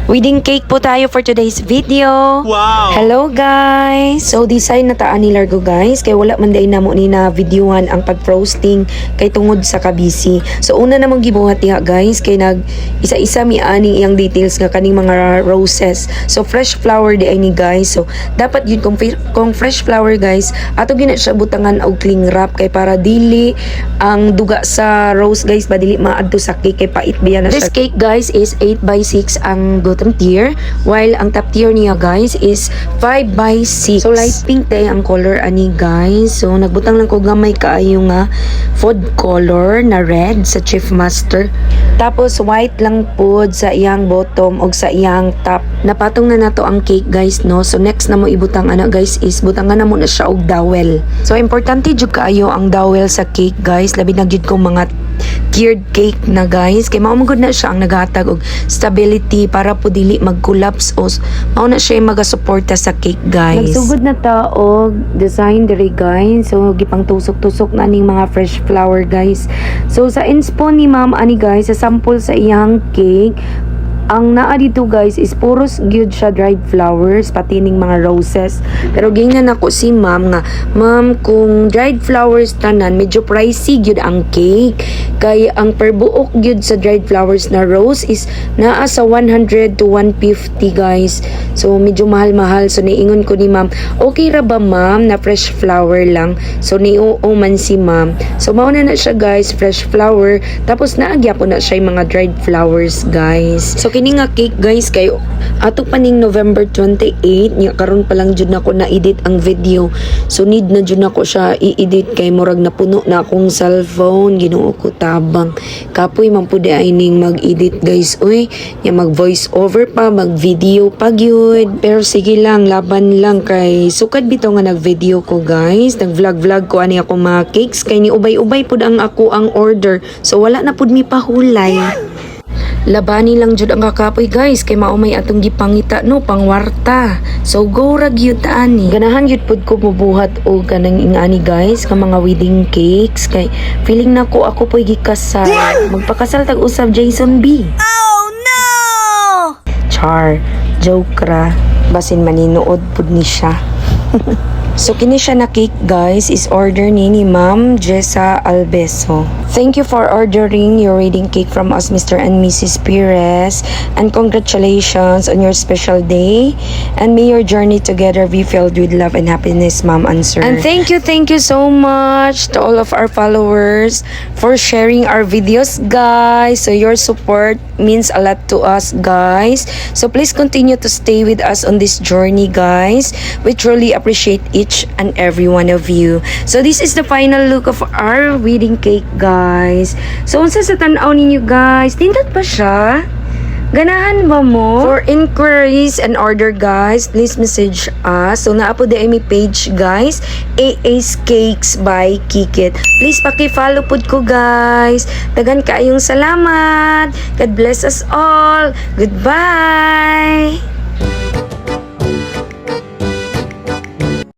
Wedding cake po tayo for today's video. Wow! Hello guys! So design na taan ni Largo guys. Kaya wala man day na mo ni na videohan ang pag-frosting kay tungod sa kabisi. So una namang gibuhat niya guys. Kay nag isa-isa mi aning iyang details nga kaning mga roses. So fresh flower di ay ni guys. So dapat yun kung fresh flower guys, ato gina siya butangan og cling wrap kay para dili ang duga sa rose guys, ba dili maadto sa cake kay pait biya na siya. This cake guys is 8x6 ang bottom tier, while ang top tier niya guys is 5x6. So light pink day ang color ani guys. So nagbutang lang ko gamay kaayo nga food color na red sa Chief Master. Tapos white lang pod sa iyang bottom og sa iyang top. Napatong na nato ang cake guys no. So next na mo ibutang ana guys is butangan na mo na siya og dowel. So importante jud kaayo ang dowel sa cake guys, labi na jud kong mga tiered cake na guys, kay mao magud na siya ang naghatag og stability para po dili mag-collapse o mao na siya magasuporta sa cake guys. Nagsugod na ta og design diri guys. So gipang tusok-tusok na ning mga fresh flower guys. So sa inspo ni ma'am ani guys, sa sample sa iyang cake, ang naa dito guys is puros gyud siya dried flowers pati ning mga roses. Pero gingnan nako si ma'am nga, ma'am kung dried flowers tanan medyo pricey gyud ang cake. Kay ang per buok gyud sa dried flowers na rose is naa sa 100 to 150 guys. So medyo mahal-mahal. So niingon ko ni ma'am, okay ra ba ma'am na fresh flower lang? So ni-oo man si ma'am. So mauna na siya guys, fresh flower. Tapos naagya po na siya yung mga dried flowers guys. So kini nga cake guys kay ato pa ning November 28 nya karon pa lang jud nako na edit ang video. So need na jud nako siya i-edit kay murag napuno na akong cellphone, Ginoo ko tabang. Kapoy man pud ay ning mag-edit guys. Uy, nya mag voice over pa, mag video pa gyud. Pero sige lang, laban lang kay sukad bitaw nga nag-video ko guys. Nag-vlog ko ani ako mga cakes kay ni ubay-ubay pud ang ako ang order. So wala na pud mi pahulay. Labani lang jud ang kakapoy guys kay mao may atong gipangita no pangwarta. So go ra gyud ta ani. Ganahan gyud pud ko mubuhat og kanang ingani guys ka mga wedding cakes kay feeling nako ako po'y gikasal. Magpakasal tag usab Jason B. Oh no! Char, joke ra. Basin maninood pud ni siya. So kini siya na cake guys is order ni Ma'am Jessa Albeso. Thank you for ordering your wedding cake from us Mr. and Mrs. Perez, and congratulations on your special day, and may your journey together be filled with love and happiness ma'am and sir. And thank you so much to all of our followers for sharing our videos guys. So your support means a lot to us guys. So please continue to stay with us on this journey guys. We truly appreciate each and every one of you. So this is the final look of our wedding cake guys. So unsa sa tan-aw ninyo guys, tindot pa siya? Ganahan ba mo? For inquiries and order guys, please message us. So naa po di mi page guys, AA's Cakes by Kikit. Please paki-follow pud ko guys. Dagan kaayong salamat. God bless us all. Goodbye.